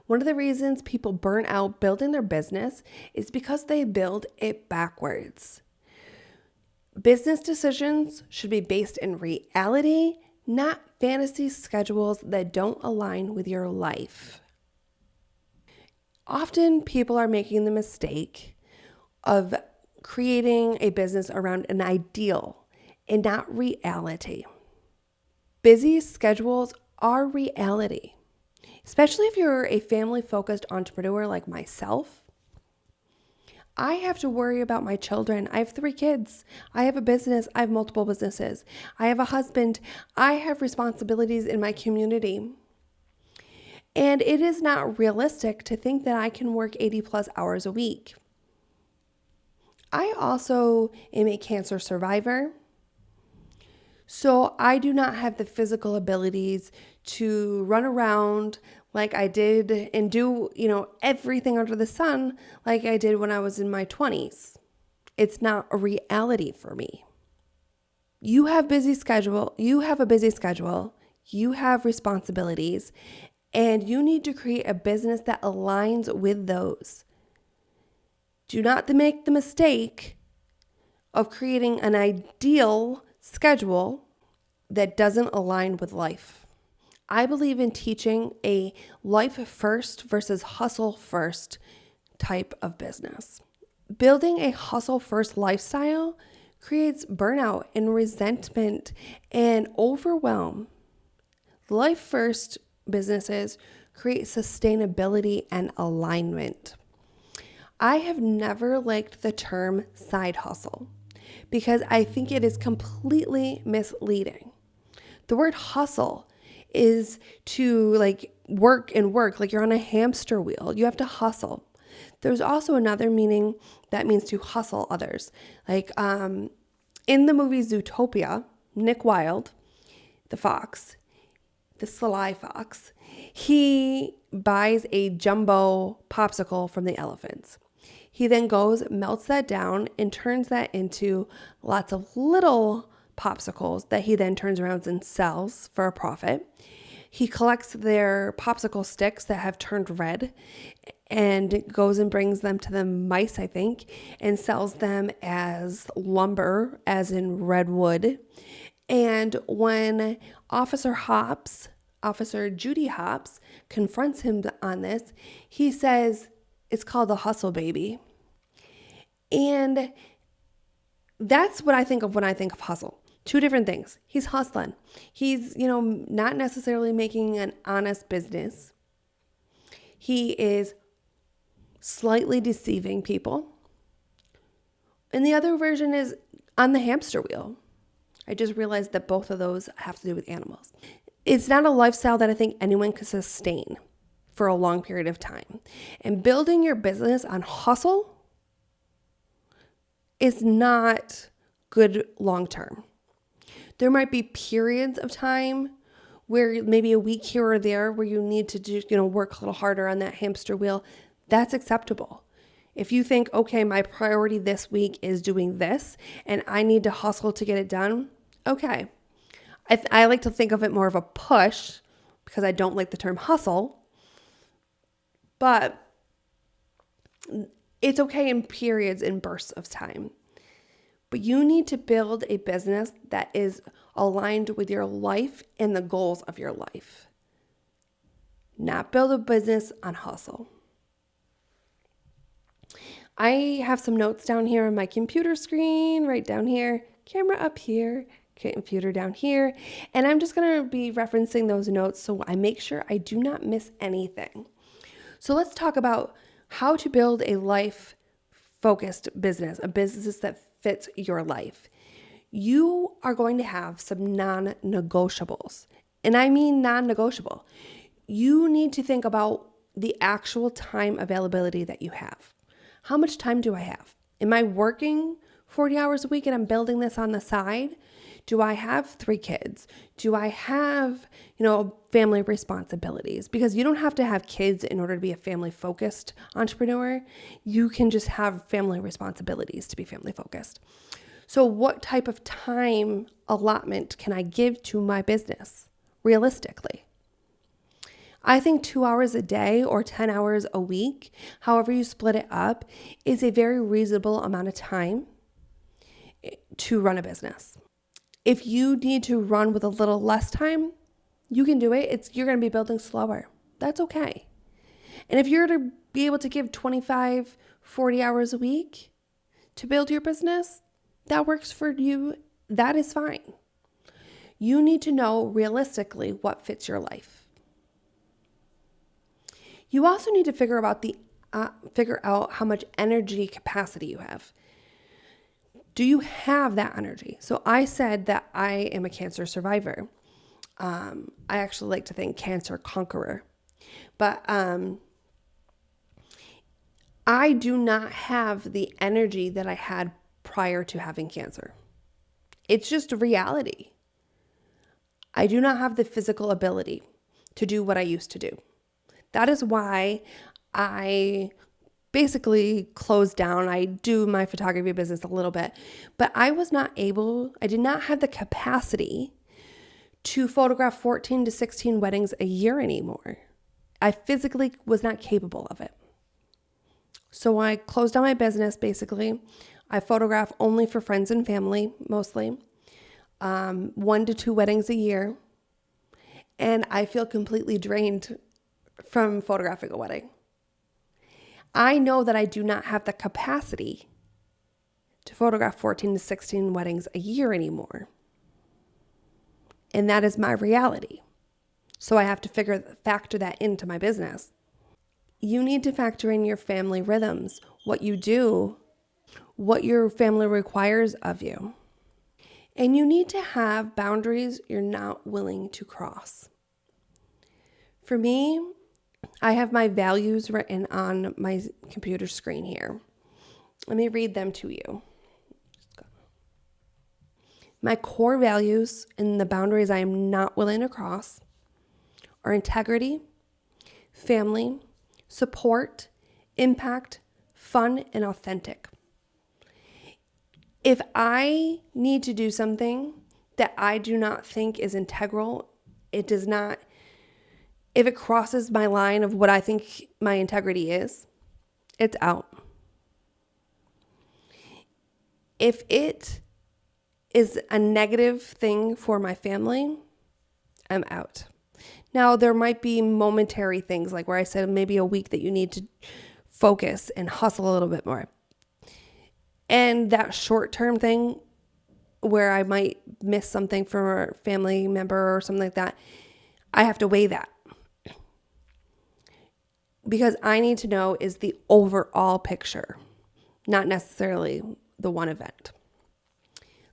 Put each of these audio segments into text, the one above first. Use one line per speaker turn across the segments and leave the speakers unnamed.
One of the reasons people burn out building their business is because they build it backwards. Business decisions should be based in reality, not fantasy schedules that don't align with your life. Often people are making the mistake of creating a business around an ideal and not reality. Busy schedules are reality, especially if you're a family-focused entrepreneur like myself. I have to worry about my children. I have 3 kids. I have a business. I have multiple businesses. I have a husband. I have responsibilities in my community. And it is not realistic to think that I can work 80 plus hours a week. I also am a cancer survivor. So I do not have the physical abilities to run around like I did and do, everything under the sun like I did when I was in my 20s. It's not a reality for me. You have a busy schedule, you have responsibilities, and you need to create a business that aligns with those. Do not make the mistake of creating an ideal schedule that doesn't align with life. I believe in teaching a life first versus hustle first type of business. Building a hustle first lifestyle creates burnout and resentment and overwhelm. Life first businesses create sustainability and alignment. I have never liked the term side hustle because I think it is completely misleading. The word hustle is to work, like you're on a hamster wheel. You have to hustle. There's also another meaning that means to hustle others. In the movie Zootopia, Nick Wilde, the fox, the sly fox, he buys a jumbo popsicle from the elephants. He then goes, melts that down, and turns that into lots of little popsicles that he then turns around and sells for a profit. He collects their popsicle sticks that have turned red and goes and brings them to the mice, I think, and sells them as lumber, as in redwood. And when Officer Judy Hopps confronts him on this, he says, it's called the hustle, baby. And that's what I think of when I think of hustle. 2 different things. He's hustling. He's, not necessarily making an honest business. He is slightly deceiving people. And the other version is on the hamster wheel. I just realized that both of those have to do with animals. It's not a lifestyle that I think anyone could sustain for a long period of time. And building your business on hustle is not good long term. There might be periods of time where maybe a week here or there where you need to do, work a little harder on that hamster wheel. That's acceptable. If you think, okay, my priority this week is doing this and I need to hustle to get it done, okay. I like to think of it more of a push because I don't like the term hustle, but it's okay in periods and bursts of time. But you need to build a business that is aligned with your life and the goals of your life. Not build a business on hustle. I have some notes down here on my computer screen, right down here, camera up here, computer down here, and I'm just going to be referencing those notes so I make sure I do not miss anything. So let's talk about how to build a life-focused business, a business that fits your life. You are going to have some non-negotiables, and I mean non-negotiable. You need to think about the actual time availability that you have. How much time do I have? Am I working 40 hours a week and I'm building this on the side? Do I have 3 kids? Do I have, family responsibilities? Because you don't have to have kids in order to be a family-focused entrepreneur. You can just have family responsibilities to be family-focused. So what type of time allotment can I give to my business realistically? I think 2 hours a day or 10 hours a week, however you split it up, is a very reasonable amount of time to run a business. If you need to run with a little less time, you can do it. You're going to be building slower. That's okay. And if you're to be able to give 25, 40 hours a week to build your business, that works for you. That is fine. You need to know realistically what fits your life. You also need to figure out how much energy capacity you have. Do you have that energy? So I said that I am a cancer survivor. I actually like to think cancer conqueror. But I do not have the energy that I had prior to having cancer. It's just a reality. I do not have the physical ability to do what I used to do. That is why I basically closed down. I do my photography business a little bit, but I did not have the capacity to photograph 14 to 16 weddings a year anymore. I physically was not capable of it. So I closed down my business, basically. I photograph only for friends and family, mostly. 1 to 2 weddings a year. And I feel completely drained from photographing a wedding. I know that I do not have the capacity to photograph 14 to 16 weddings a year anymore. And that is my reality. So I have to factor that into my business. You need to factor in your family rhythms, what you do, what your family requires of you. And you need to have boundaries you're not willing to cross. For me, I have my values written on my computer screen here. Let me read them to you. My core values and the boundaries I am not willing to cross are integrity, family, support, impact, fun, and authentic. If I need to do something that I do not think is integral, if it crosses my line of what I think my integrity is, it's out. If it is a negative thing for my family, I'm out. Now, there might be momentary things like where I said maybe a week that you need to focus and hustle a little bit more. And that short-term thing where I might miss something from a family member or something like that, I have to weigh that. Because I need to know is the overall picture, not necessarily the one event.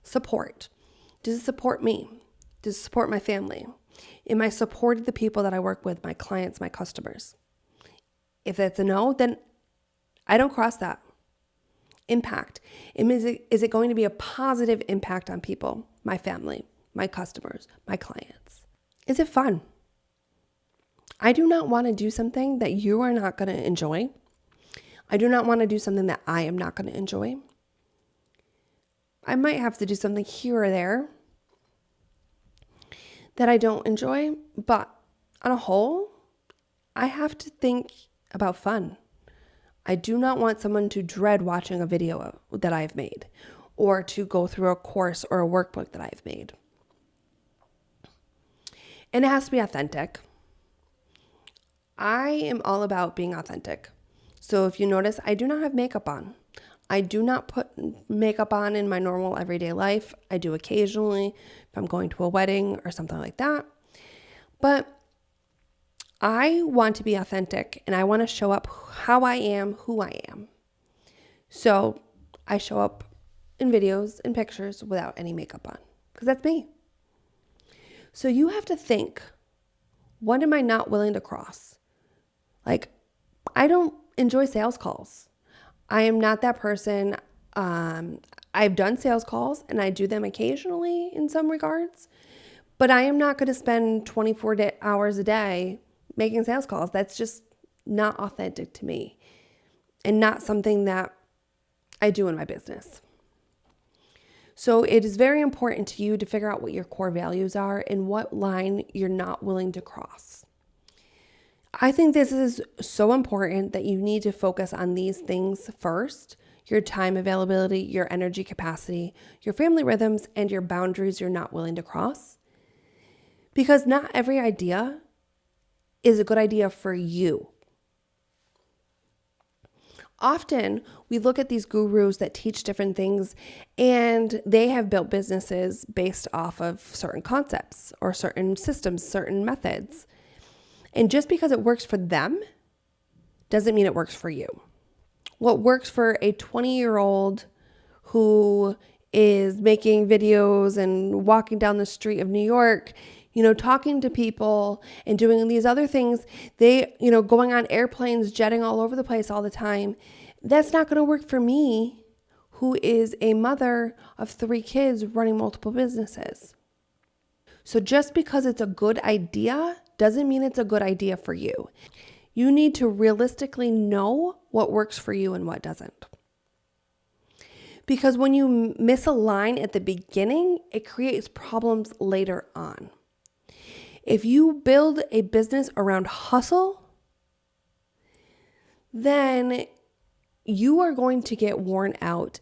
Support. Does it support me? Does it support my family? Am I supporting the people that I work with, my clients, my customers? If that's a no, then I don't cross that. Impact. Is it going to be a positive impact on people, my family, my customers, my clients? Is it fun? I do not want to do something that you are not going to enjoy. I do not want to do something that I am not going to enjoy. I might have to do something here or there that I don't enjoy, but on a whole, I have to think about fun. I do not want someone to dread watching a video that I've made or to go through a course or a workbook that I've made. And it has to be authentic. I am all about being authentic. So if you notice, I do not have makeup on. I do not put makeup on in my normal everyday life. I do occasionally if I'm going to a wedding or something like that. But I want to be authentic and I want to show up how I am, who I am. So I show up in videos and pictures without any makeup on because that's me. So you have to think, what am I not willing to cross? Like, I don't enjoy sales calls. I am not that person. I've done sales calls and I do them occasionally in some regards, but I am not going to spend 24 hours a day making sales calls. That's just not authentic to me and not something that I do in my business. So it is very important to you to figure out what your core values are and what line you're not willing to cross. I think this is so important that you need to focus on these things first: your time availability, your energy capacity, your family rhythms, and your boundaries you're not willing to cross. Because not every idea is a good idea for you. Often we look at these gurus that teach different things, and they have built businesses based off of certain concepts or certain systems, certain methods. And just because it works for them doesn't mean it works for you. What works for a 20-year-old who is making videos and walking down the street of New York, talking to people and doing these other things, going on airplanes, jetting all over the place all the time, that's not going to work for me, who is a mother of 3 kids running multiple businesses. So just because it's a good idea doesn't mean it's a good idea for you. You need to realistically know what works for you and what doesn't. Because when you misalign at the beginning, it creates problems later on. If you build a business around hustle, then you are going to get worn out.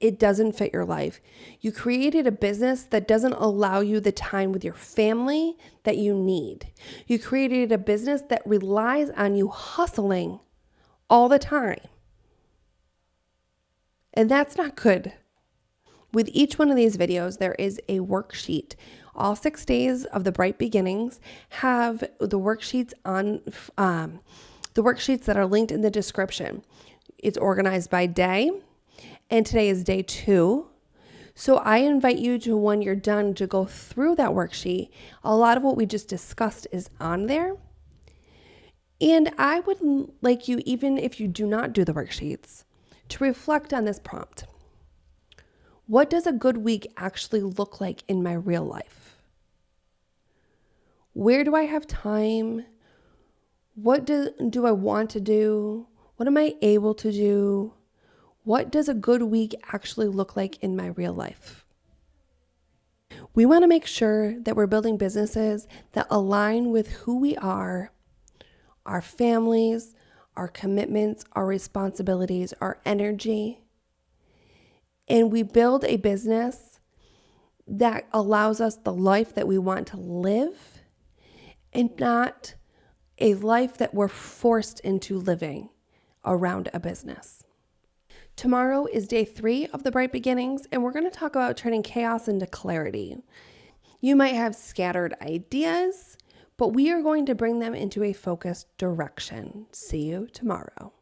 It doesn't fit your life. You created a business that doesn't allow you the time with your family that you need. You created a business that relies on you hustling all the time. And that's not good. With each one of these videos, there is a worksheet. All 6 days of the Bright Beginnings have the worksheets the worksheets that are linked in the description. It's organized by day, and today is day 2. So I invite you to, when you're done, to go through that worksheet. A lot of what we just discussed is on there. And I would like you, even if you do not do the worksheets, to reflect on this prompt. What does a good week actually look like in my real life? Where do I have time? What do I want to do? What am I able to do? What does a good week actually look like in my real life? We want to make sure that we're building businesses that align with who we are, our families, our commitments, our responsibilities, our energy. And we build a business that allows us the life that we want to live, and not a life that we're forced into living around a business. Tomorrow is day 3 of the Bright Beginnings, and we're going to talk about turning chaos into clarity. You might have scattered ideas, but we are going to bring them into a focused direction. See you tomorrow.